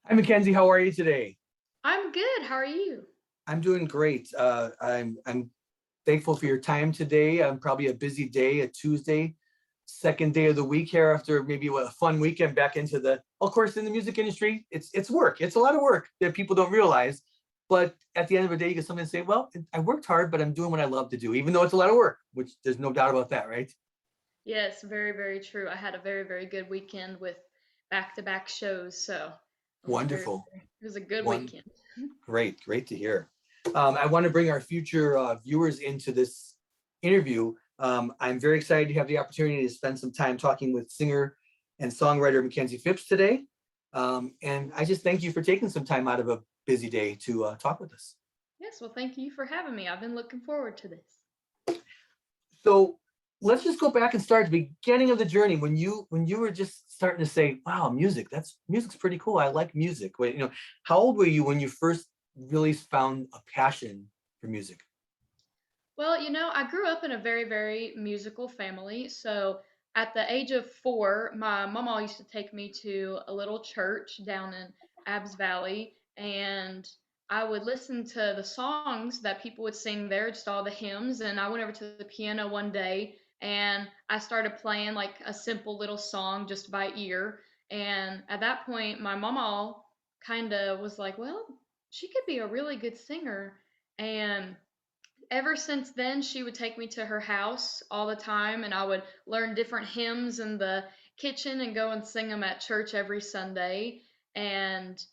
Hi, Makenzie. How are you today? I'm good. How are you? I'm doing great. I'm thankful for your time today. I'm probably a busy day, a Tuesday, second day of the week here after maybe a fun weekend back into of course, in the music industry, it's work. It's a lot of work that people don't realize. But at the end of the day, you get something to say, well, I worked hard, but I'm doing what I love to do, even though it's a lot of work, which there's no doubt about that, right? Yes, very, very true. I had a very, very good weekend with back-to-back shows, so it was Wonderful. it was a good One, weekend. great to hear. I want to bring our future viewers into this interview. I'm very excited to have the opportunity to spend some time talking with singer and songwriter Makenzie Phipps today. And I just thank you for taking some time out of a busy day to talk with us. Yes, well, thank you for having me. I've been looking forward to this. So let's just go back and start at the beginning of the journey when you were just starting to say, "Wow, music's pretty cool. I like music." How old were you when you first really found a passion for music? Well, I grew up in a very, very musical family. So at the age of 4, my mama used to take me to a little church down in Abbs Valley, and I would listen to the songs that people would sing there, just all the hymns. And I went over to the piano one day and I started playing like a simple little song just by ear. And at that point, my mama kind of was like, well, she could be a really good singer. And ever since then, she would take me to her house all the time, and I would learn different hymns in the kitchen and go and sing them at church every Sunday. And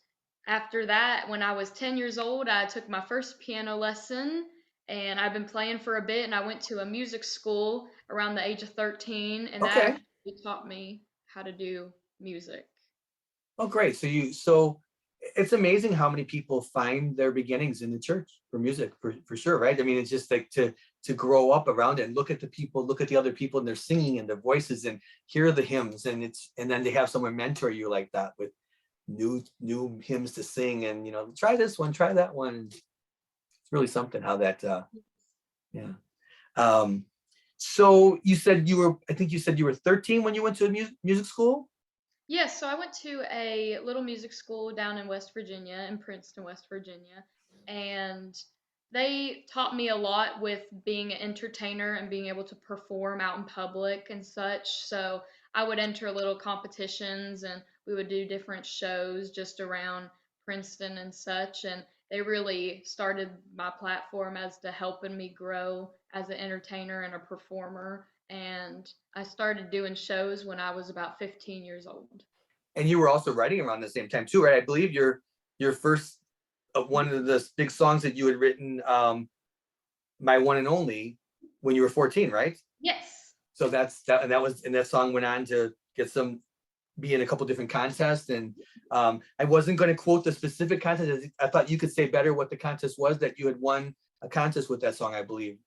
after that, when I was 10 years old, I took my first piano lesson, and I've been playing for a bit. And I went to a music school around the age of 13, and that Okay. actually taught me how to do music. Oh, great. So it's amazing how many people find their beginnings in the church for music, for sure, right? I mean, it's just like to grow up around it and look at the people, look at the other people and they're singing and their voices and hear the hymns and then they have someone mentor you like that with new hymns to sing and try this one, try that one. It's really something how that yeah. Um so I think you said you were 13 when you went to a music school? Yes, so I went to a little music school down in West Virginia, in Princeton, West Virginia, and they taught me a lot with being an entertainer and being able to perform out in public and such. So I would enter little competitions and we would do different shows just around Princeton and such. And they really started my platform as to helping me grow as an entertainer and a performer. And I started doing shows when I was about 15 years old. And you were also writing around the same time too, right? I believe your first one of the big songs that you had written, "My One and Only," when you were 14, right? Yes. So and that song went on to be in a couple different contests. And I wasn't going to quote the specific contest. I thought you could say better what the contest was that you had won a contest with that song, I believe,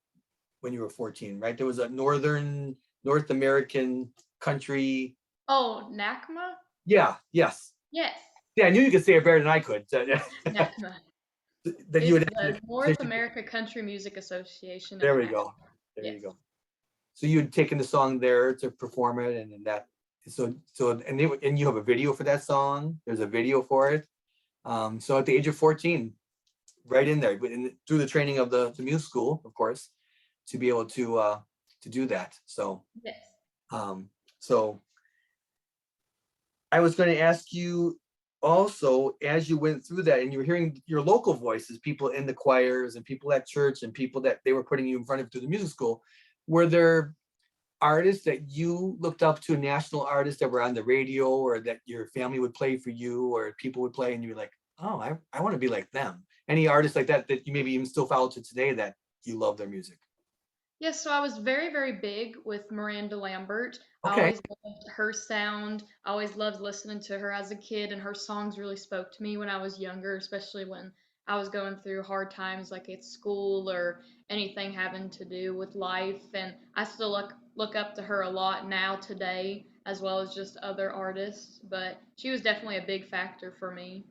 when you were 14, right? There was a North American country. Oh, NACMA? Yeah, yes. Yes. Yeah, I knew you could say it better than I could. NACMA. That you It's had entered the a North competition. America Country Music Association of There we NACMA. go. There you Yes. go. So you had taken the song there to perform it, and then and you have a video for that song. There's a video for it. So at the age of 14, right in there, through the training of the music school, of course, to be able to do that. Yes. Um, so I was going to ask you also, as you went through that and you were hearing your local voices, people in the choirs and people at church and people that they were putting you in front of through the music school, were there artists that you looked up to, national artists that were on the radio or that your family would play for you or people would play and you were like, oh, I want to be like them? Any artists like that that you maybe even still follow to today that you love their music? Yes, so I was very, very big with Miranda Lambert. I Okay. always loved her sound. I always loved listening to her as a kid, and her songs really spoke to me when I was younger, especially when I was going through hard times like at school or anything having to do with life. And I still look up to her a lot now today, as well as just other artists. But she was definitely a big factor for me.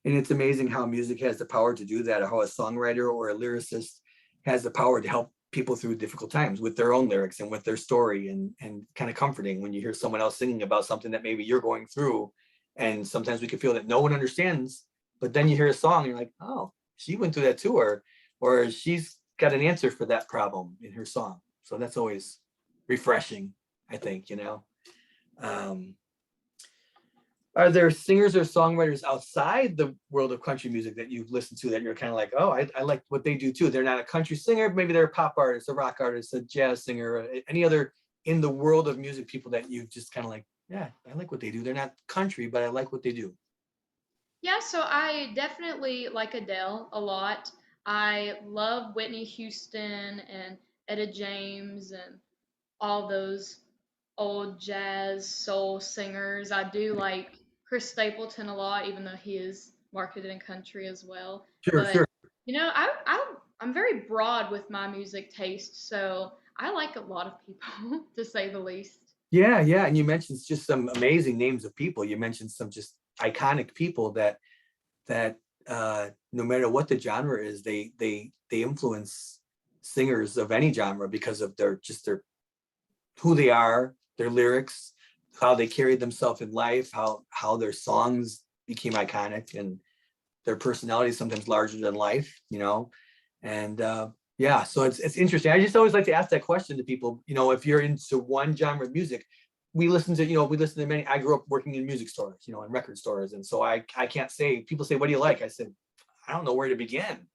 And it's amazing how music has the power to do that, or how a songwriter or a lyricist has the power to help people through difficult times with their own lyrics and with their story and kind of comforting when you hear someone else singing about something that maybe you're going through And sometimes we can feel that no one understands, but then you hear a song and you're like, oh, she went through that too, or she's got an answer for that problem in her song. So that's always refreshing, I think, you know. Um, are there singers or songwriters outside the world of country music that you've listened to that you're kind of like, oh, I like what they do too? They're not a country singer, maybe they're a pop artist, a rock artist, a jazz singer, any other in the world of music people that you just kind of like, yeah, I like what they do. They're not country, but I like what they do. Yeah, so I definitely like Adele a lot. I love Whitney Houston and Etta James and all those old jazz soul singers. I do like Chris Stapleton a lot, even though he is marketed in country as well. Sure, But sure. I'm very broad with my music taste, so I like a lot of people, to say the least. Yeah, yeah. And you mentioned just some amazing names of people. You mentioned some just iconic people that no matter what the genre is, they influence singers of any genre because of their who they are, their lyrics, how they carried themselves in life, how their songs became iconic, and their personality is sometimes larger than life, you know. And yeah, so it's interesting. I just always like to ask that question to people. You know, if you're into one genre of music, we listen to many. I grew up working in music stores, you know, in record stores, and so I can't say. People say, "What do you like?" I said, "I don't know where to begin.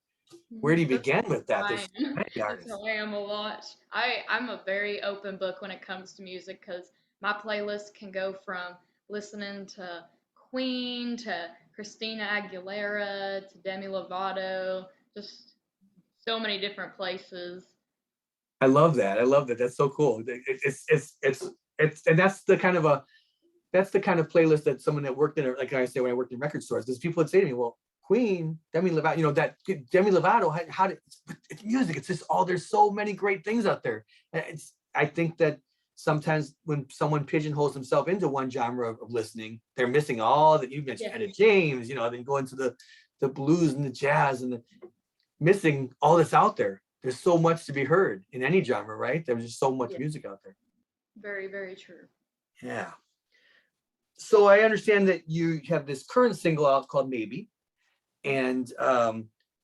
Where do you That's begin with that?" There's fine. so many That's artists. how I am a lot. I'm a very open book when it comes to music because my playlist can go from listening to Queen to Christina Aguilera to Demi Lovato, just so many different places. I love that. I love that. That's so cool. And that's the kind of playlist that someone that worked in, like I say, when I worked in record stores, because people would say to me, well, Queen, Demi Lovato, you know, that Demi Lovato, how did, it's music. It's just all, there's so many great things out there. I think that sometimes when someone pigeonholes themselves into one genre of listening, they're missing all that you mentioned, Yeah. Etta James, you know, then go into the blues and the jazz and missing all that's out there. There's so much to be heard in any genre, right? There's just so much Yeah. music out there. Very, very true. Yeah. So I understand that you have this current single out called Maybe, and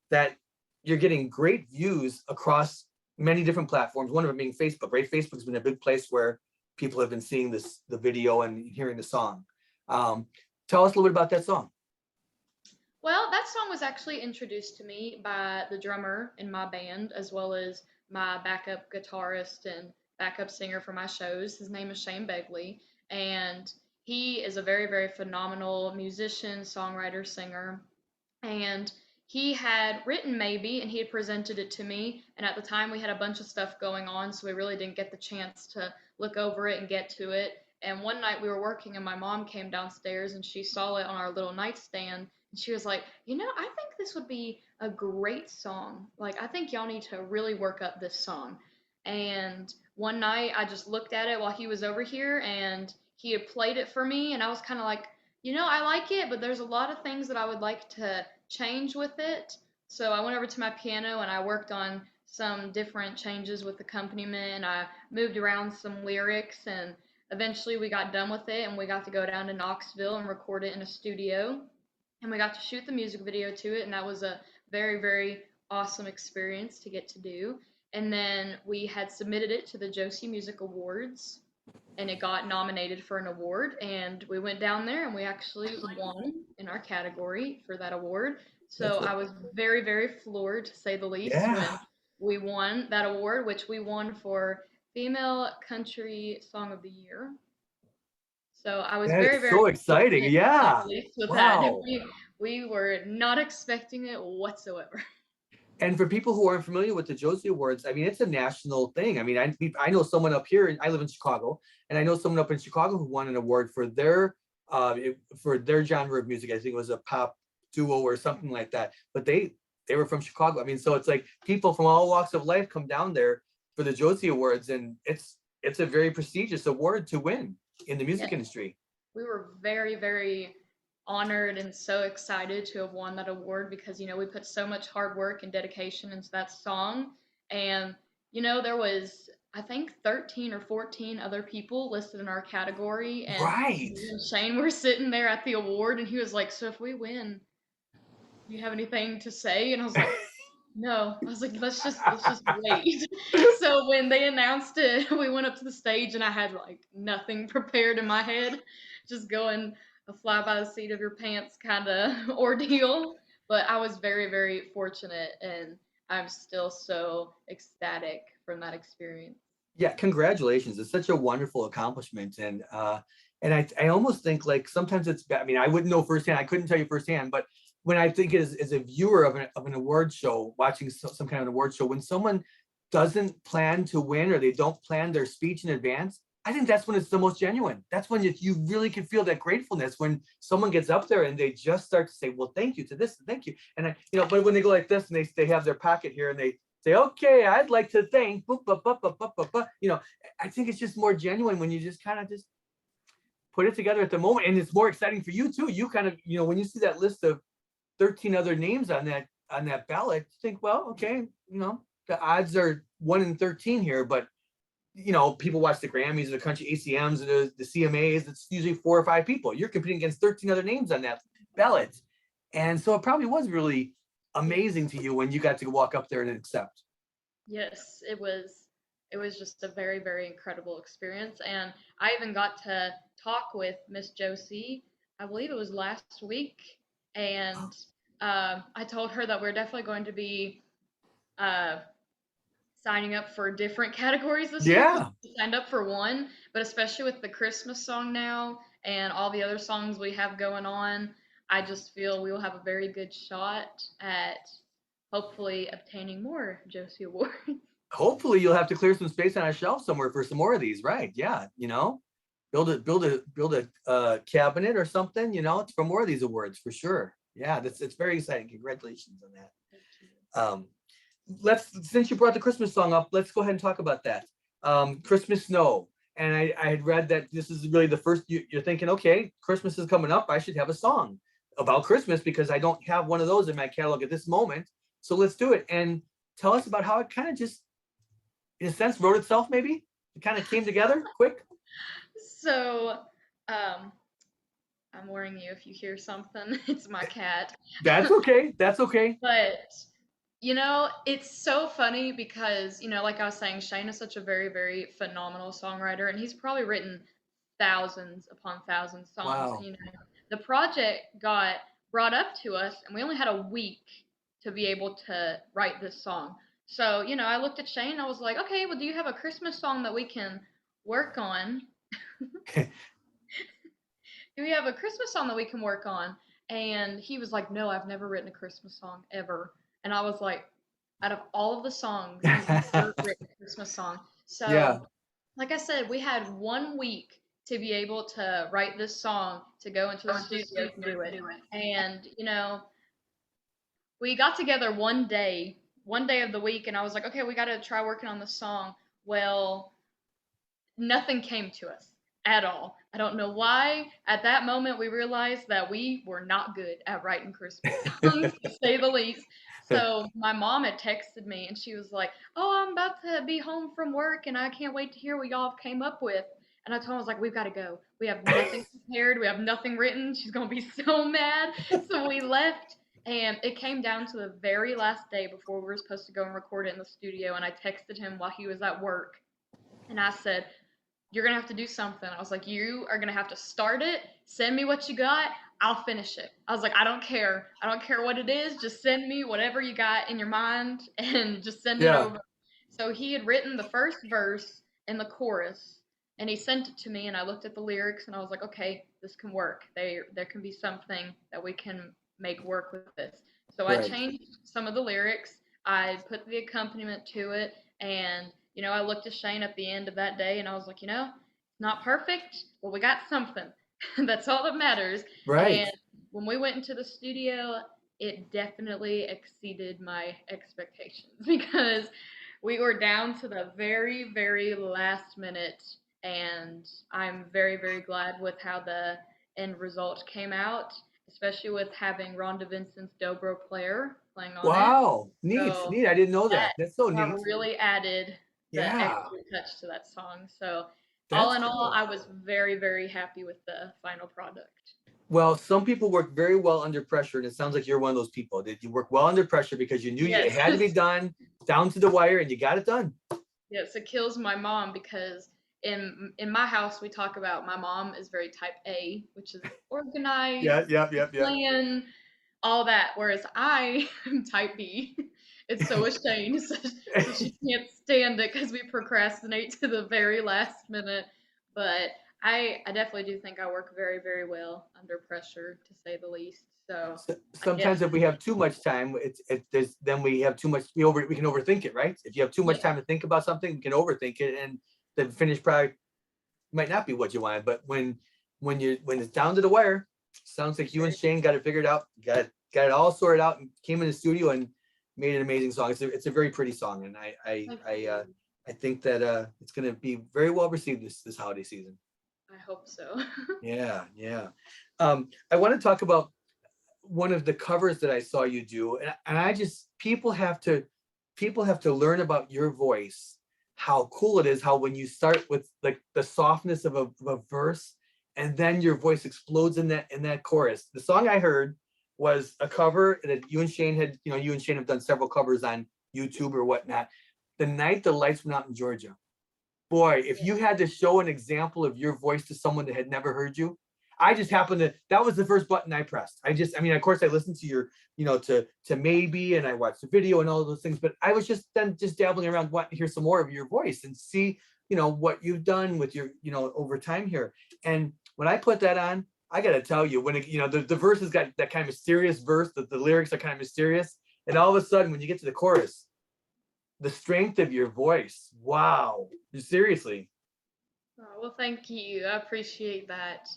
that you're getting great views across many different platforms. One of them being Facebook, right? Facebook's been a big place where people have been seeing the video and hearing the song. Um, Tell us a little bit about that song. Well, that song was actually introduced to me by the drummer in my band, as well as my backup guitarist and backup singer for my shows. His name is Shane Begley, and he is a very, very phenomenal musician, songwriter, singer. And he had written Maybe, and he had presented it to me. And at the time, we had a bunch of stuff going on, so we really didn't get the chance to look over it and get to it. And one night we were working, and my mom came downstairs and she saw it on our little nightstand. And she was like, I think this would be a great song. Like, I think y'all need to really work up this song. And one night I just looked at it while he was over here, and he had played it for me. And I was kind of like, I like it, but there's a lot of things that I would like to change with it. So I went over to my piano and I worked on some different changes with accompaniment. I moved around some lyrics, and eventually we got done with it and we got to go down to Knoxville and record it in a studio. And we got to shoot the music video to it, and that was a very, very awesome experience to get to do. And then we had submitted it to the Josie Music Awards, and it got nominated for an award, and we went down there and we actually won in our category for that award. So That's I was very, very floored, to say the least, yeah. when we won that award, which we won for Female Country Song of the Year. So I was That very, is very so exciting. fortunate, to say the Yeah. least, with that. Wow. We were not expecting it whatsoever. And for people who aren't familiar with the Josie Awards, I mean, it's a national thing. I mean, I know someone up here, and I live in Chicago, and I know someone up in Chicago who won an award for their genre of music. I think it was a pop duo or something like that. But they were from Chicago. I mean, so it's like people from all walks of life come down there for the Josie Awards, and it's a very prestigious award to win in the music Yes. industry. We were very, very honored and so excited to have won that award because, we put so much hard work and dedication into that song. And, there was I think 13 or 14 other people listed in our category, and Right. me and Shane were sitting there at the award, and he was like, "So if we win, do you have anything to say?" And I was like, "No." I was like, let's just wait." So when they announced it, we went up to the stage, and I had like nothing prepared in my head, just going a fly by the seat of your pants kind of ordeal. But I was very, very fortunate, and I'm still so ecstatic from that experience. Yeah, congratulations. It's such a wonderful accomplishment. And I almost think like sometimes it's bad. I mean, I wouldn't know firsthand, I couldn't tell you firsthand, but when I think as a viewer of an award show, watching some kind of an award show, when someone doesn't plan to win or they don't plan their speech in advance, I think that's when it's the most genuine. That's when you really can feel that gratefulness when someone gets up there and they just start to say, well, thank you to this, thank you. And but when they go like this and they have their pocket here and they say, okay, I'd like to thank, boop, boop, boop, boop, boop, boop, boop. I think it's just more genuine when you just kind of just put it together at the moment. And it's more exciting for you too. You kind of, when you see that list of 13 other names on that ballot, think, well, okay, the odds are 1 in 13 here, but people watch the Grammys, the country ACMs, the CMAs. It's usually 4 or 5 people. You're competing against 13 other names on that ballot, and so it probably was really amazing to you when you got to walk up there and accept. Yes, it was just a very, very incredible experience. And I even got to talk with Miss Josie, I believe it was last week, and I told her that we're definitely going to be uh, signing up for different categories this year because Yeah. we signed up for one, but especially with the Christmas song now and all the other songs we have going on, I just feel we will have a very good shot at hopefully obtaining more Josie Awards. Hopefully you'll have to clear some space on a shelf somewhere for some more of these, right? Yeah, build a cabinet or something, it's for more of these awards for sure. Yeah, it's very exciting. Congratulations on that. Let's Since you brought the Christmas song up, let's go ahead and talk about that. Christmas Snow. And I had read that this is really the first you're thinking, okay, Christmas is coming up. I should have a song about Christmas because I don't have one of those in my catalog at this moment. So let's do it. And tell us about how it kind of just, in a sense, wrote itself, maybe? It kind of came together quick? So, um, I'm warning you if you hear something, it's my cat. That's okay. That's okay. But, it's so funny because, like I was saying, Shane is such a very, very phenomenal songwriter, and he's probably written thousands upon thousands of songs. Wow. The project got brought up to us, and we only had a week to be able to write this song. So, I looked at Shane, and I was like, okay, well, do you have a Christmas song that we can work on? Do we have a Christmas song that we can work on? And he was like, no, I've never written a Christmas song ever. And I was like, out of all of the songs, he's never written a Christmas song. Yeah. So, like I said, we had 1 week to be able to write this song to go into the studio to do it. And, we got together one day of the week, and I was like, okay, we got to try working on this song. Well, nothing came to us at all. I don't know why. At that moment, we realized that we were not good at writing Christmas songs, to say the least. So my mom had texted me, and she was like, "Oh, I'm about to be home from work, and I can't wait to hear what y'all came up with." And I told her, I was like, "We've got to go. We have nothing prepared. We have nothing written. She's gonna be so mad." So we left, and it came down to the very last day before we were supposed to go and record it in the studio. And I texted him while he was at work, and I said, you're gonna have to do something. I was like, you are gonna have to start it. Send me what you got. I'll finish it. I was like, I don't care. I don't care what it is. Just send me whatever you got in your mind and just send it Yeah. over. So he had written the first verse and the chorus, and he sent it to me. And I looked at the lyrics, and I was like, okay, this can work. There can be something that we can make work with this. So I Right. changed some of the lyrics. I put the accompaniment to it, and I looked at Shane at the end of that day, and I was like, not perfect, but we got something. That's all that matters. Right. And when we went into the studio, it definitely exceeded my expectations because we were down to the very, very last minute, and I'm very, very glad with how the end result came out, especially with having Rhonda Vincent's dobro player playing on it. Wow. Neat. So Neat. I didn't know that that. That's so that neat. really added the Yeah. extra touch to that song. So all That's in all, cool. I was very, very happy with the final product. Well, some people work very well under pressure, and it sounds like you're one of those people that you work well under pressure because you knew it Yes. had to be done down to the wire, and you got it done. Yes, it kills my mom because in my house we talk about my mom is very type A, which is organized, Yeah, yep, yep, yep. plan, all that, whereas I am type B. It's so ashamed, so she can't stand it because we procrastinate to the very last minute. But I definitely do think I work very, very well under pressure, to say the least. So I Sometimes if we definitely, have too much time, there's then we have too much we can overthink it, right? If you have too much yeah, time to think about something, you can overthink it, and the finished product might not be what you wanted. But when it's down to the wire, sounds like you and very Shane got it figured out, got it all sorted out, and came in the studio and made an amazing song. It's a very pretty song, and thank you. I think that it's going to be very well received this holiday season. I hope so. Yeah, yeah. I want to talk about one of the covers that I saw you do, and I just people have to learn about your voice, how cool it is, how when you start with like the softness of a verse, and then your voice explodes in that chorus. The song I heard was a cover that you and Shane had, you and Shane have done several covers on YouTube or whatnot. The Night the Lights Went Out in Georgia. Boy, if you had to show an example of your voice to someone that had never heard you, I just happened to, that was the first button I pressed. I mean, of course I listened to your, to maybe, and I watched the video and all those things, but I was just dabbling around wanting to hear some more of your voice and see, what you've done with your, over time here. And when I put that on, I got to tell you, when the verse has got that kind of mysterious verse, that the lyrics are kind of mysterious. And all of a sudden, when you get to the chorus, the strength of your voice. Wow. Seriously. Oh, well, thank you. I appreciate that.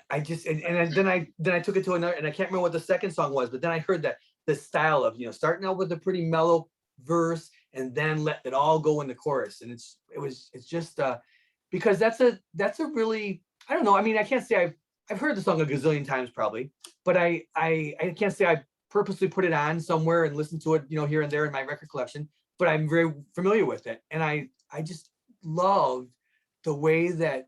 I just and then I took it to another, and I can't remember what the second song was, but then I heard that the style of starting out with a pretty mellow verse and then let it all go in the chorus. And it's just because that's a really, I don't know, I mean, I can't say I've heard the song a gazillion times probably, but I can't say I purposely put it on somewhere and listen to it, here and there in my record collection, but I'm very familiar with it. And I just loved the way that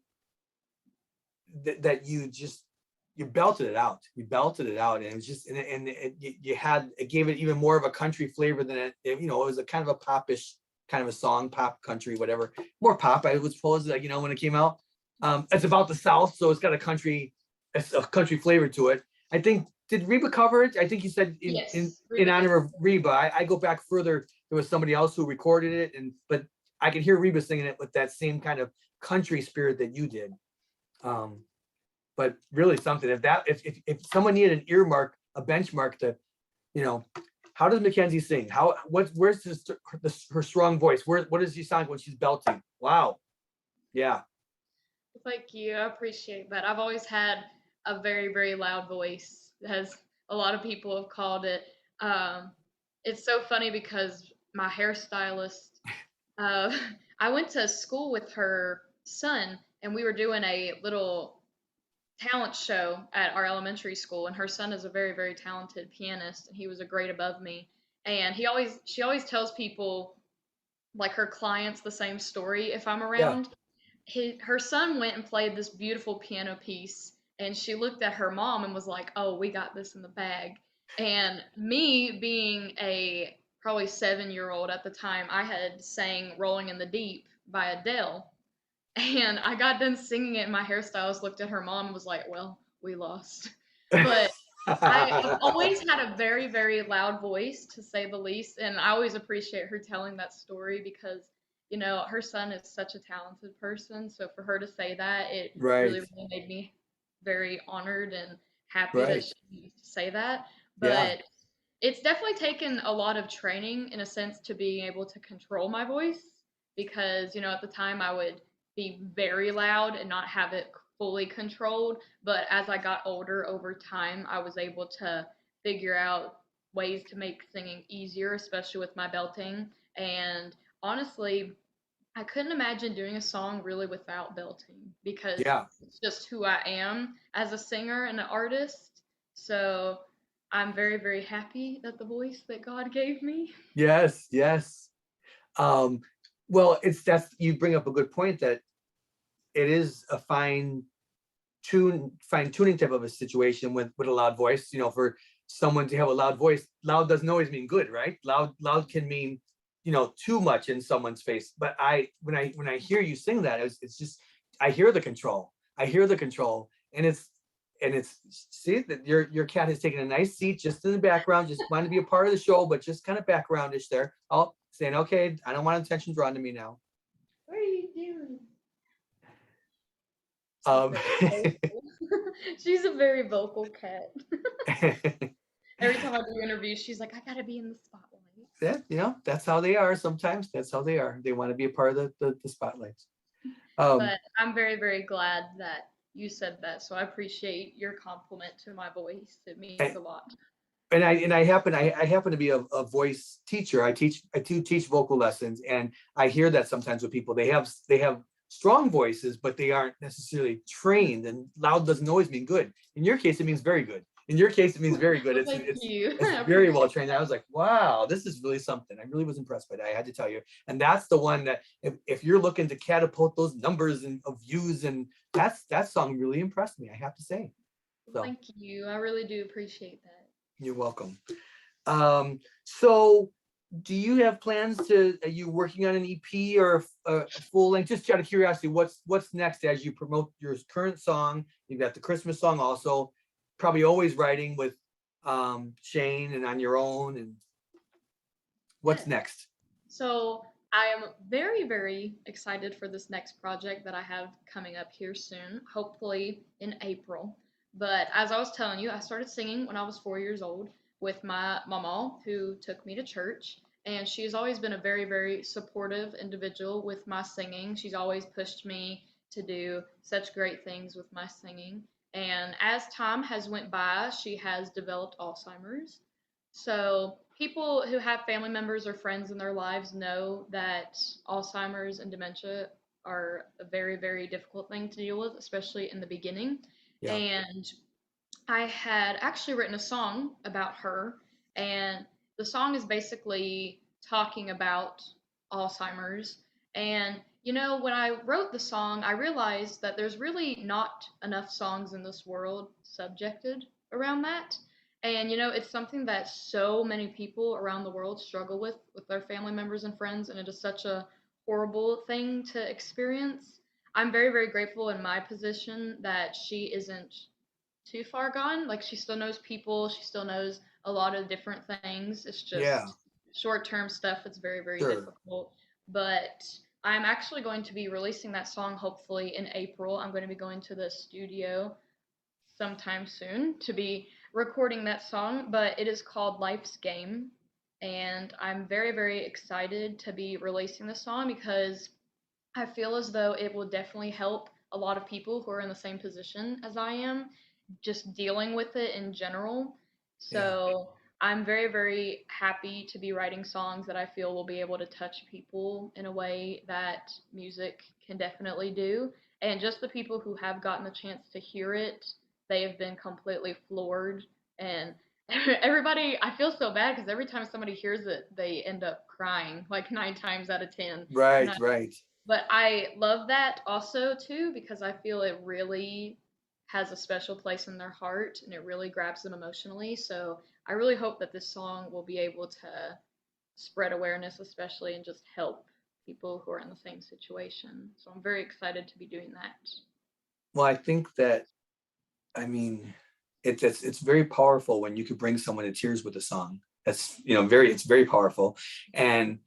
you belted it out. You belted it out, and it was just, and you had, it gave it even more of a country flavor than it was a kind of a popish kind of a song, pop country, whatever, more pop. I would suppose, like, when it came out. It's about the South, so it's got a country flavor to it. I think, did Reba cover it? I think you said Yes, in Reba did. honor of Reba. I go back further. There was somebody else who recorded it, but I could hear Reba singing it with that same kind of country spirit that you did. Um, but really something, if someone needed an earmark, a benchmark to, you know how does Makenzie sing, where's her strong voice, what does she sound when she's belting? Wow. Yeah. Thank you. I appreciate that. I've always had a very, very loud voice, as a lot of people have called it. Um, it's so funny because my hairstylist, uh, I went to school with her son, and we were doing a little talent show at our elementary school. And her son is a very, very talented pianist, and he was a grade above me. And she always tells people, like her clients, the same story if I'm Yeah. around. Her son went and played this beautiful piano piece, and she looked at her mom and was like, "Oh, we got this in the bag." And me being a probably 7-year old at the time, I had sang "Rolling in the Deep" by Adele, and I got done singing it, and my hairstylist looked at her mom and was like, "Well, we lost." But I've always had a very, very loud voice, to say the least, and I always appreciate her telling that story because, her son is such a talented person. So for her to say that, it really, Right. really made me very honored and happy that Right. she used to say that. Yeah. But it's definitely taken a lot of training, in a sense, to being able to control my voice because, at the time I would be very loud and not have it fully controlled. But as I got older over time, I was able to figure out ways to make singing easier, especially with my belting. And honestly, I couldn't imagine doing a song really without belting because Yeah. it's just who I am as a singer and an artist. So I'm very, very happy that the voice that God gave me. Yes, yes. um Well, you bring up a good point, that it is a fine tuning type of a situation with a loud voice. For someone to have a loud voice, loud doesn't always mean good, right? Loud can mean, too much in someone's face. But when I hear you sing that, it's just, I hear the control. And it's see that your cat has taken a nice seat just in the background, just wanted to be a part of the show, but just kind of backgroundish there. Oh, saying, okay, I don't want attention drawn to me now. What are you doing? She's Um, very vocal. She's a very vocal cat. Every time I do interviews, she's like, I gotta be in the spotlight. yeah, that's how they are sometimes. That's how they are. They want to be a part of the spotlights. Um, But I'm very, very glad that you said that. So I appreciate your compliment to my voice. It means and, a lot. and I happen to be a voice teacher. I do teach vocal lessons, and I hear that sometimes with people. They have strong voices, but they aren't necessarily trained. And loud doesn't always mean good. In your case, it means very good. In your case, it means very good. Well, It's thank it's you. it's I very well appreciate trained. I that. was like, wow, this is really something. I really was impressed by that. I had to tell you. And that's the one that, if you're looking to catapult those numbers and of views, and that song really impressed me, I have to say. Well, So thank you. I really do appreciate that. you're welcome. So do you have plans are you working on an EP or a full length? Just out of curiosity, what's next as you promote your current song? You've got the Christmas song also, probably always writing with Shane and on your own. And what's Yes. next? So I am very, very excited for this next project that I have coming up here soon, hopefully in April. But as I was telling you, I started singing when I was 4 years old with my mama, who took me to church. And she's always been a very, very supportive individual with my singing. She's always pushed me to do such great things with my singing. And as time has went by, she has developed Alzheimer's. So, people who have family members or friends in their lives know that Alzheimer's and dementia are a very, very difficult thing to deal with, especially in the beginning. Yeah. And I had actually written a song about her, and the song is basically talking about Alzheimer's. And when I wrote the song, I realized that there's really not enough songs in this world subjected around that. And it's something that so many people around the world struggle with their family members and friends, and it is such a horrible thing to experience. I'm very, very grateful in my position that she isn't too far gone. Like, she still knows people, she still knows a lot of different things. It's Yeah, just short term stuff. It's very, very sure. difficult. But I'm actually going to be releasing that song hopefully in April. I'm going to be going to the studio sometime soon to be recording that song, but it is called Life's Game. And I'm very, very excited to be releasing the song because I feel as though it will definitely help a lot of people who are in the same position as I am, just dealing with it in general. Yeah. So I'm very, very happy to be writing songs that I feel will be able to touch people in a way that music can definitely do. And just the people who have gotten the chance to hear it, they have been completely floored. And everybody, I feel so bad because every time somebody hears it, they end up crying like 9 times out of 10. And Right, right. but I love that also too because I feel it really has a special place in their heart and it really grabs them emotionally. So I really hope that this song will be able to spread awareness, especially, and just help people who are in the same situation. So I'm very excited to be doing that. Well, I think that, I mean, it's very powerful when you could bring someone to tears with a song. That's, it's very powerful. And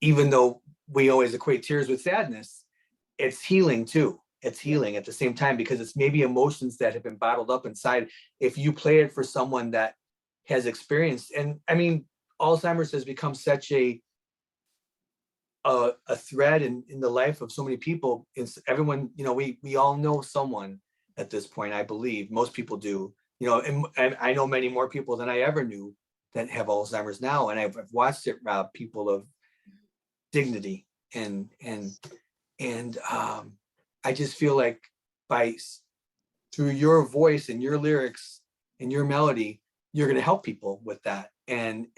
even though we always equate tears with sadness, it's healing too. It's Yeah. healing at the same time, because it's maybe emotions that have been bottled up inside. If you play it for someone that has experienced, and I mean, Alzheimer's has become such a thread in the life of so many people. It's everyone, we all know someone at this point. I believe most people do, and I know many more people than I ever knew that have Alzheimer's now. And I've watched it rob people of dignity, and I just feel like by through your voice and your lyrics and your melody, you're going to help people with that. And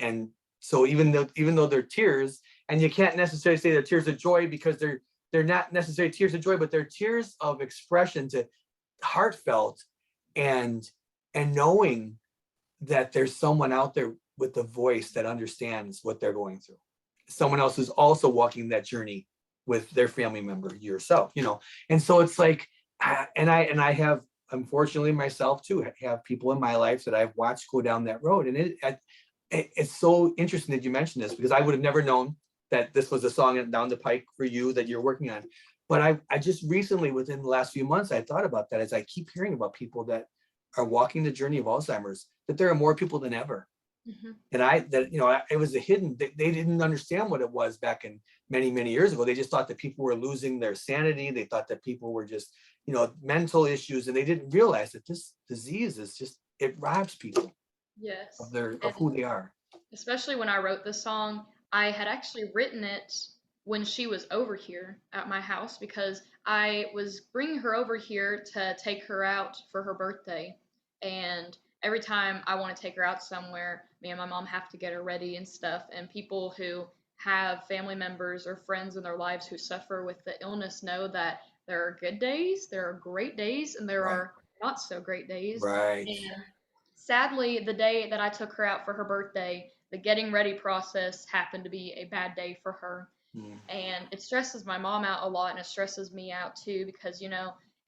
So even though they're tears, and you can't necessarily say they're tears of joy, because they're not necessarily tears of joy, but they're tears of expression, to heartfelt, and knowing that there's someone out there with a voice that understands what they're going through. Someone else who's also walking that journey with their family member, yourself, And so it's like, and I have, unfortunately, myself too, have people in my life that I've watched go down that road. And it's so interesting that you mentioned this, because I would have never known that this was a song down the pike for you that you're working on. But I just recently, within the last few months, I thought about that, as I keep hearing about people that are walking the journey of Alzheimer's, that there are more people than ever. Mhm. And it was a hidden, they didn't understand what it was back in many, many years ago. They just thought that people were losing their sanity. They thought that people were just, mental issues. And they didn't realize that this disease is just, it robs people Yes. of who they are. Especially when I wrote the song, I had actually written it when she was over here at my house because I was bringing her over here to take her out for her birthday. And every time I want to take her out somewhere, me and my mom have to get her ready and stuff. And people who have family members or friends in their lives who suffer with the illness know that there are good days, there are great days, and there Right. are not so great days. Right. And sadly, the day that I took her out for her birthday, the getting ready process happened to be a bad day for her. Mm. And it stresses my mom out a lot and it stresses me out too because,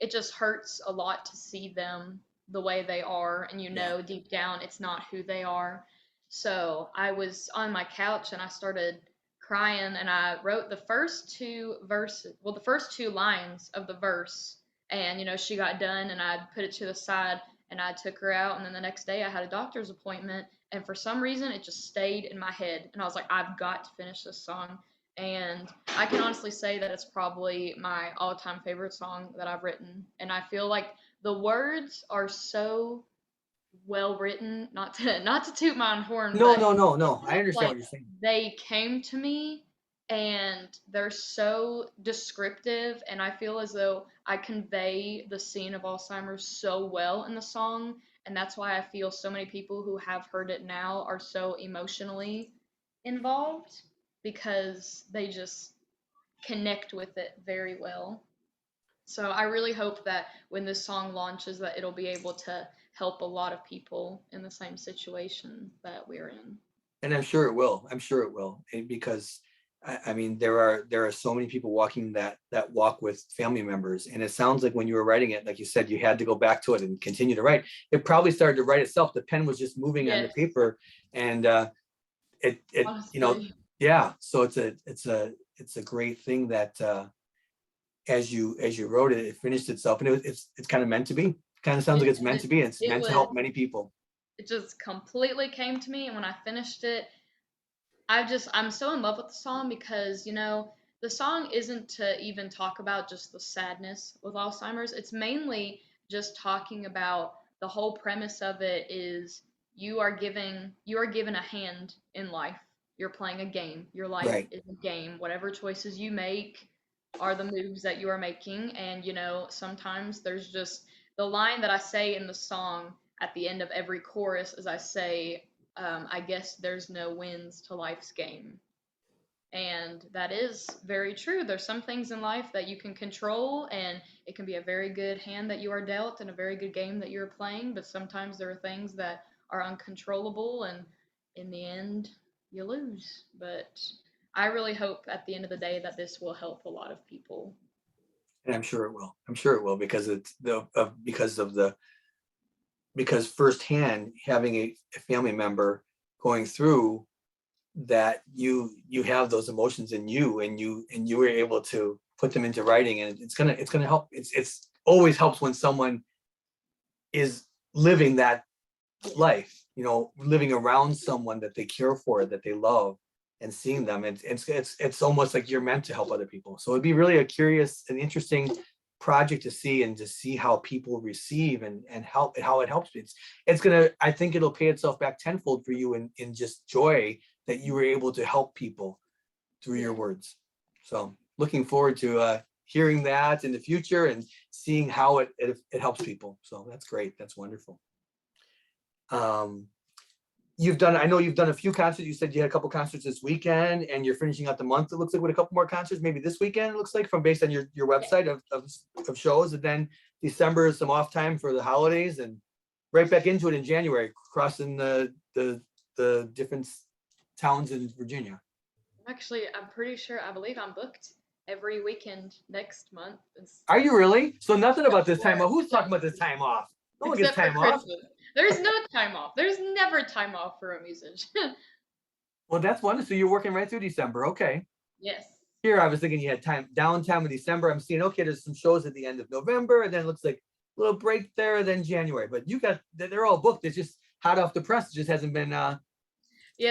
it just hurts a lot to see them the way they are. And, Yeah. deep down, it's not who they are. So I was on my couch and I started crying and I wrote the first two verses, well, the first two lines of the verse. And, she got done and I put it to the side and I took her out. And then the next day I had a doctor's appointment. And for some reason, it just stayed in my head. And I was like, I've got to finish this song. And I can honestly say that it's probably my all time favorite song that I've written. And I feel like the words are so well written, not to toot my own horn, No, but no, no, it's no. I almost understand like what you're saying. they came to me and they're so descriptive and I feel as though I convey the scene of Alzheimer's so well in the song and that's why I feel so many people who have heard it now are so emotionally involved because they just connect with it very well. So I really hope that when this song launches that it'll be able to help a lot of people in the same situation that we're in. And I'm sure it will. I'm sure it will. Because I mean, there are so many people walking that walk with family members. And it sounds like when you were writing it, like you said, you had to go back to it and continue to write. It probably started to write itself. The pen was just moving on the Yes, paper. And it honestly. yeah. So it's a great thing that as you wrote it, it finished itself. And it's kind of meant to be. Kind of sounds like It, it's meant to be. It's it meant to was help many people. it just completely came to me and when I finished it, I'm so in love with the song because, the song isn't to even talk about just the sadness with Alzheimer's. It's mainly just talking about the whole premise of it is you are given a hand in life. You're playing a game. Your life Right. is a game. Whatever choices you make are the moves that you are making and, sometimes there's just the line that I say in the song at the end of every chorus is I say I guess there's no wins to life's game. And that is very true. There's some things in life that you can control, and it can be a very good hand that you are dealt and a very good game that you're playing. But sometimes there are things that are uncontrollable, and in the end, you lose. But I really hope at the end of the day that this will help a lot of people. And I'm sure it will. I'm sure it will, because it's because firsthand having a family member going through that, you have those emotions in you, and you were able to put them into writing, and it's gonna help. It's always helps when someone is living that life, living around someone that they care for, that they love, and seeing them. It's almost like you're meant to help other people. So it'd be really a curious and interesting project to see, and to see how people receive and help, how it helps. I think it'll pay itself back tenfold for you in just joy that you were able to help people through your Yeah. words. So looking forward to hearing that in the future and seeing how it helps people. So that's great. That's wonderful. Um, I know you've done a few concerts. You said you had a couple concerts this weekend, and you're finishing out the month, it looks like, with a couple more concerts, maybe this weekend, it looks like, from based on your Yeah. website of shows. And then December is some off time for the holidays, and right back into it in January, crossing the different towns in Virginia. Actually, I'm pretty sure, I believe I'm booked every weekend next month. Are you really? So nothing Except about this time for, off. Who's talking except, about this time off? No one gets except for time off. Christmas. There's no time off. There's never time off for a musician. Well, that's wonderful. So you're working right through December. Okay. Yes. Here I was thinking you had time downtime in December. I'm seeing, okay, there's some shows at the end of November, and then it looks like a little break there, then January. But they're all booked. It's just hot off the press. It just hasn't been Yes,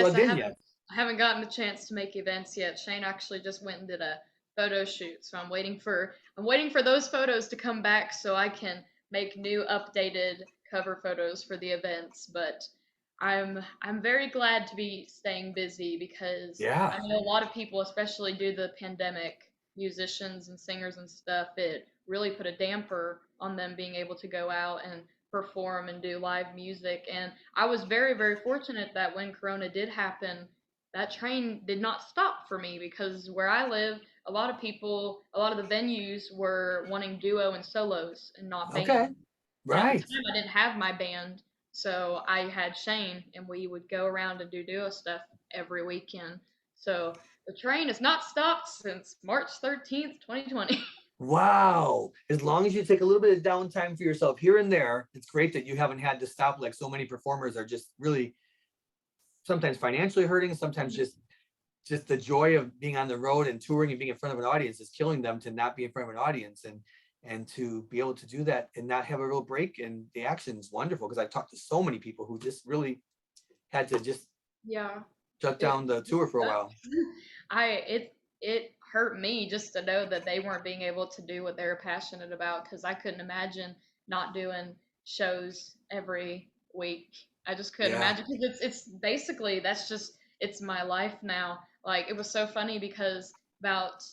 plugged in yet. I haven't gotten the chance to make events yet. Shane actually just went and did a photo shoot, so I'm waiting for those photos to come back so I can make new updated cover photos for the events. But I'm very glad to be staying busy because I Yeah. know a lot of people, especially due to the pandemic, musicians and singers and stuff, it really put a damper on them being able to go out and perform and do live music. And I was very, very fortunate that when Corona did happen, that train did not stop for me because where I live, a lot of people, a lot of the venues were wanting duo and solos and not Okay. band. And at the Right. time, I didn't have my band, so I had Shane, and we would go around and do duo stuff every weekend. So the train has not stopped since March 13th, 2020. Wow. As long as you take a little bit of downtime for yourself here and there, it's great that you haven't had to stop like so many performers are just really sometimes financially hurting, sometimes just the joy of being on the road and touring and being in front of an audience is killing them to not be in front of an audience, and to be able to do that and not have a real break and the action is wonderful because I've talked to so many people who just really had to just Yeah, shut it down the tour for a while. I it hurt me just to know that they weren't being able to do what they were passionate about because I couldn't imagine not doing shows every week. I just couldn't Yeah. imagine because it's basically that's just it's my life now. Like it was so funny because about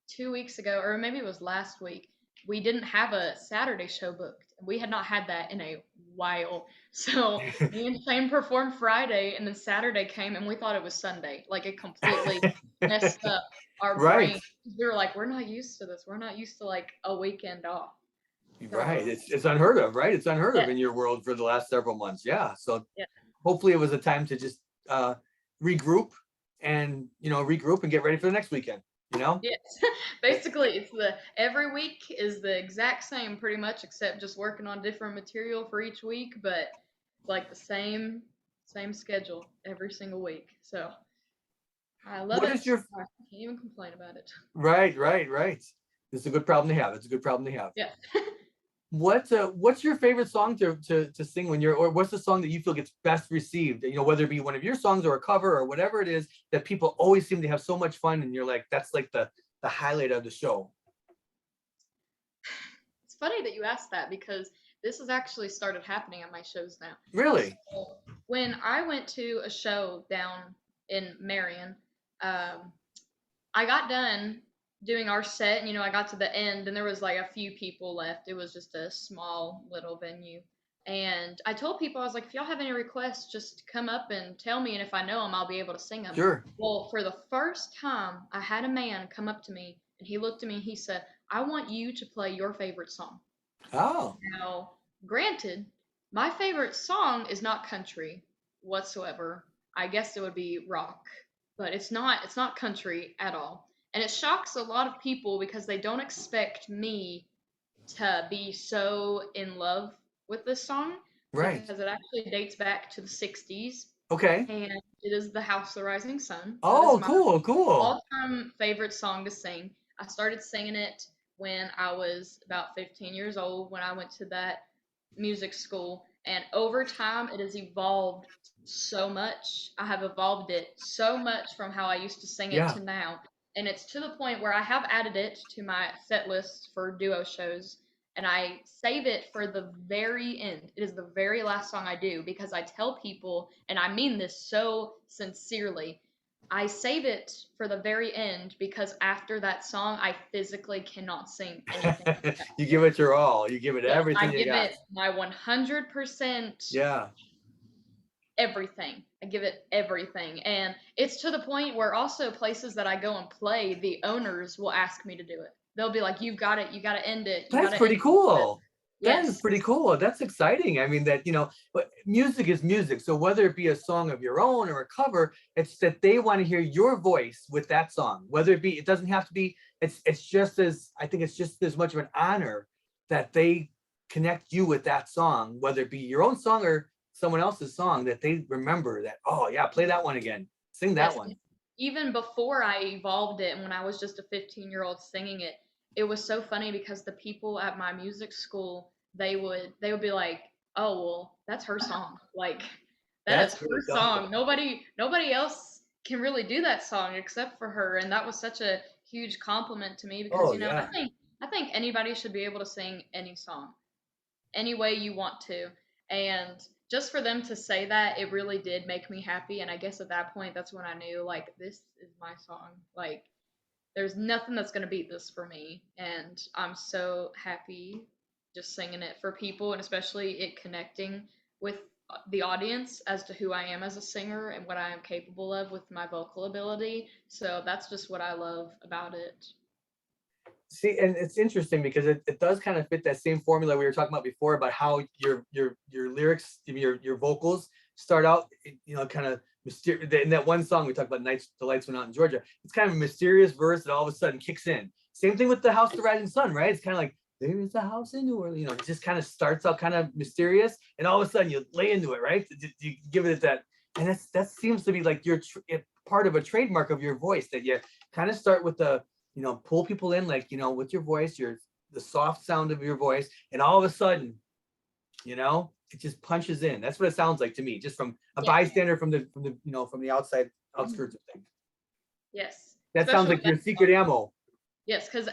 2 weeks ago, or maybe it was last week, we didn't have a Saturday show booked. We had not had that in a while. So me and Shane performed Friday, and then Saturday came, and we thought it was Sunday. Like it completely messed up our Right. brain. We were like, we're not used to this. We're not used to like a weekend off. Right. So It's unheard of, right? It's unheard of yeah, in your world for the last several months. Yeah. So yeah, hopefully it was a time to just regroup and regroup and get ready for the next weekend, you know? yes. Basically, it's the every week is the exact same pretty much, except just working on different material for each week, but like the same schedule every single week. So I love What is it. your I can't even complain about it. right. It's a good problem to have. It's a good problem to have. Yeah. What's your favorite song to sing when or what's the song that you feel gets best received? Whether it be one of your songs or a cover or whatever it is that people always seem to have so much fun and you're like, that's like the highlight of the show. It's funny that you asked that because this has actually started happening at my shows now. Really? So when I went to a show down in Marion, um, I got done doing our set, and I got to the end, and there was like a few people left. It was just a small little venue. And I told people, I was like, if y'all have any requests, just come up and tell me, and if I know them, I'll be able to sing them. Sure. Well, for the first time, I had a man come up to me, and he looked at me and he said, I want you to play your favorite song. Oh, Now, granted, my favorite song is not country whatsoever. I guess it would be rock, but it's not country at all. And it shocks a lot of people because they don't expect me to be so in love with this song right. because it actually dates back to the 60s Okay. and it is The House of the Rising Sun. That is Oh, my cool. all-time favorite song to sing. I started singing it when I was about 15 years old when I went to that music school, and over time it has evolved so much. I have evolved it so much from how I used to sing it Yeah. to now, and it's to the point where I have added it to my set list for duo shows, and I save it for the very end. It is the very last song I do because I tell people, and I mean this so sincerely, I save it for the very end because after that song, I physically cannot sing anything You else. give it your all. You give it Yes, everything I you give got. it my 100%. Yeah. everything. I give it everything. And it's to the point where also places that I go and play, the owners will ask me to do it. They'll be like, "You've got it. You got to end it. You got That's to end pretty it." cool. That is Yes. pretty cool. That's exciting. I mean, that, but music is music. So whether it be a song of your own or a cover, it's that they want to hear your voice with that song. Whether it be, it doesn't have to be, it's just as, I think it's just as much of an honor that they connect you with that song, whether it be your own song or someone else's song, that they remember that, oh yeah, play that one again. Sing that Yes, one. even before I evolved it, and when I was just a 15-year-old singing it, it was so funny because the people at my music school, they would be like, "Oh, well, that's her song. Like, that is That's her really song. cool. Nobody else can really do that song except for her." And that was such a huge compliment to me because, Oh you know, I yeah. think I think anybody should be able to sing any song any way you want to. And just for them to say that, it really did make me happy. And I guess at that point, that's when I knew, like, this is my song. Like, there's nothing that's going to beat this for me. And I'm so happy just singing it for people, and especially it connecting with the audience as to who I am as a singer and what I am capable of with my vocal ability. So that's just what I love about it. See, and it's interesting because it does kind of fit that same formula we were talking about before, about how your lyrics, your vocals start out, kind of mysterious. In that one song we talked about, "Nights the Lights Went Out in Georgia," it's kind of a mysterious verse that all of a sudden kicks in. Same thing with "The House of the Rising Sun," right? It's kind of like, "There is a house in New Orleans," it just kind of starts out kind of mysterious, and all of a sudden you lay into it, right? You give it that, and that seems to be like your part of a trademark of your voice, that you kind of start with the, pull people in, like, with your voice, the soft sound of your voice, and all of a sudden, it just punches in. That's what it sounds like to me, just from a Yes. bystander from the outside Mhm. outskirts of things. Yes. That sounds Especially with like that your secret song. ammo. Yes, because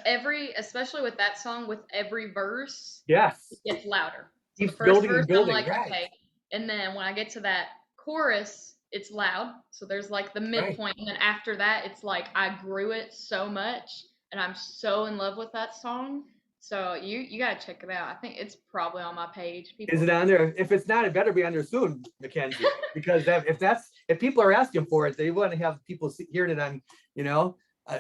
especially with that song, with every verse, it Yes. gets louder. So the Keeps first building verse, and I'm building. like, Right. okay. And then when I get to that chorus, it's loud. So there's like the Right. midpoint. And then after that, it's like I grew it so much and I'm so in love with that song. So you gotta check it out. I think it's probably on my page. Is People it have on there? If it's not, it better be on there soon, Makenzie. Because if people are asking for it, they want to have people hearing it on,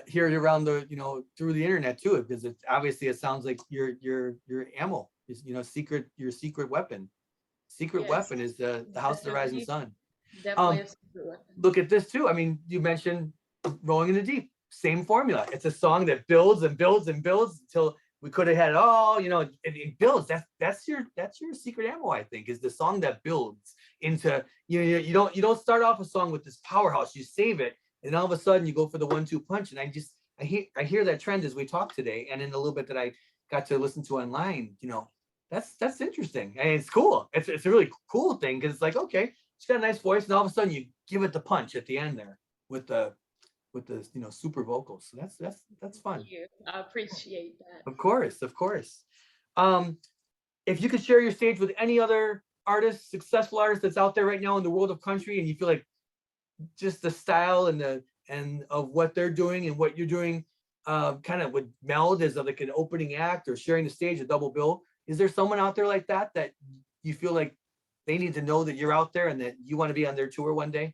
hear it around the, through the internet too, because it's obviously, it sounds like your ammo is, your secret weapon. Secret yes, weapon is the House of the Rising definitely Sun. definitely Um, a secret weapon. Look at this too. I mean, you mentioned Rolling in the Deep. Same formula. It's a song that builds and builds and builds until we could have had it all. It builds. That's your secret ammo. I think is the song that builds into. You don't start off a song with this powerhouse. You save it, and all of a sudden you go for the 1-2 punch. And I hear that trend as we talk today, and in a little bit that I got to listen to online. That's interesting, and it's cool. It's a really cool thing, because it's like, okay, she's got a nice voice, and all of a sudden you give it the punch at the end there with the super vocals. So that's Thank fun. you. I appreciate that. Of course, of course. Um, if you could share your stage with any other artist, successful artist that's out there right now in the world of country, and you feel like just the style and of what they're doing and what you're doing, kind of would meld as like an opening act or sharing the stage, a double bill. Is there someone out there like that you feel like they need to know that you're out there and that you want to be on their tour one day?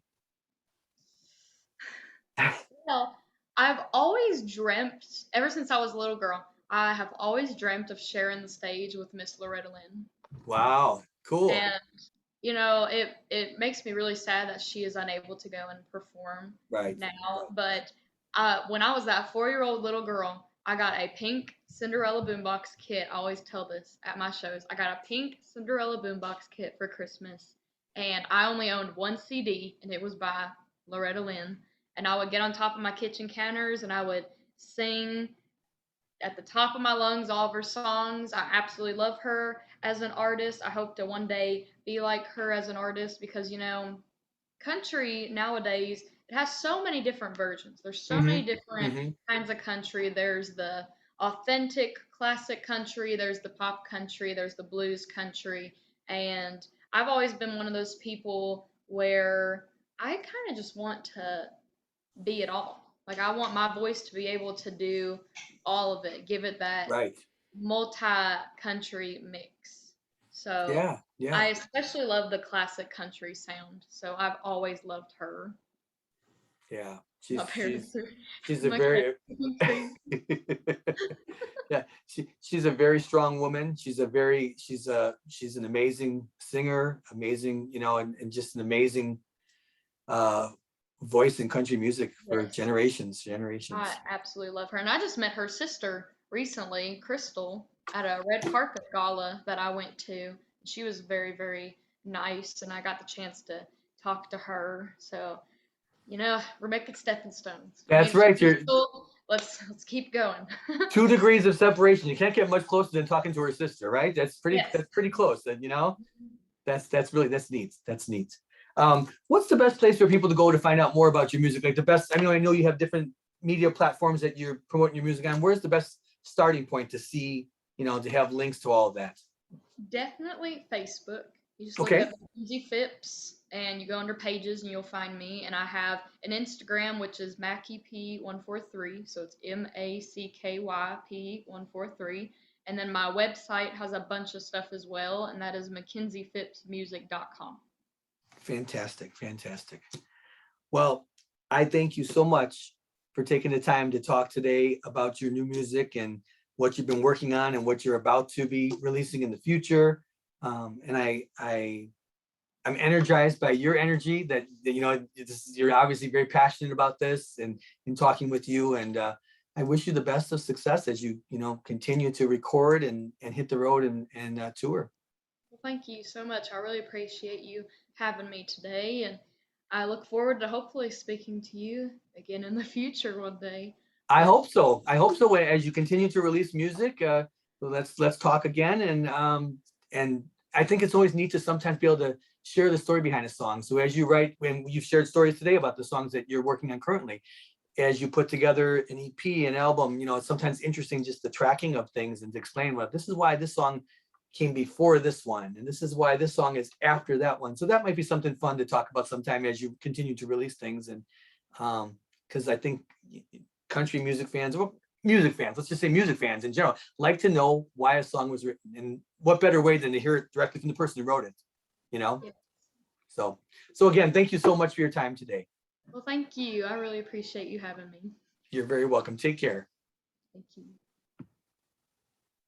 Well, I've always dreamt, ever since I was a little girl, I have always dreamt of sharing the stage with Miss Loretta Lynn. Wow, cool. And, it makes me really sad that she is unable to go and perform Right. now. But when I was that 4-year-old little girl, I got a pink Cinderella boombox kit. I always tell this at my shows. I got a pink Cinderella boombox kit for Christmas, and I only owned one CD, and it was by Loretta Lynn. And I would get on top of my kitchen counters and I would sing at the top of my lungs all of her songs. I absolutely love her as an artist. I hope to one day be like her as an artist because, country nowadays, it has so many different versions. There's so Mm-hmm. many different Mm-hmm. kinds of country. There's the authentic classic country, there's the pop country, there's the blues country. And I've always been one of those people where I kind of just want to be it all. Like I want my voice to be able to do all of it, give it that Right. multi-country mix. So Yeah. Yeah. I especially love the classic country sound, so I've always loved her. Yeah. My parents are She's a my cousin very country. yeah, she's a very strong woman. She's an amazing singer, amazing, and just an amazing uh voice in country music for Yes, I generations. absolutely love her, and I just met her sister recently, Crystal, at a red carpet gala that I went to. She was very, very nice, and I got the chance to talk to her. So, we're making stepping stones. Me That's and right. You're Crystal, let's keep going. 2 degrees of separation. You can't get much closer than talking to her sister, right? Yes. That's pretty close. That's neat. That's neat. What's the best place for people to go to find out more about your music? Like the best, I know you have different media platforms that you're promoting your music on. Where's the best starting point to see, to have links to all of that? Definitely Facebook. You just look Okay, up Makenzie Phipps and you go under pages and you'll find me. And I have an Instagram which is MackeyP143. So it's MACKYP143. And then my website has a bunch of stuff as well, and that is MakenziePhippsMusic.com. fantastic, fantastic. Well, I thank you so much for taking the time to talk today about your new music and what you've been working on and what you're about to be releasing in the future. I'm energized by your energy you're obviously very passionate about this and in talking with you. And I wish you the best of success as you continue to record and hit the road and tour. Well, thank you so much. I really appreciate you having me today, and I look forward to hopefully speaking to you again in the future one day. I But hope so. I hope so. As you continue to release music, let's talk again. And I think it's always neat to sometimes be able to share the story behind a song. So as you write, when you've shared stories today about the songs that you're working on currently, as you put together an EP, an album, it's sometimes interesting just the tracking of things and to explain, well, this is why this song came before this one, and this is why this song is after that one. So that might be something fun to talk about sometime as you continue to release things. And because I think country music fans, well, music fans, let's just say music fans in general, like to know why a song was written, and what better way than to hear it directly from the person who wrote it, you know? yeah. So, so again, thank you so much for your time today. Well, thank you. I really appreciate you having me. You're very welcome. Take care. Thank you.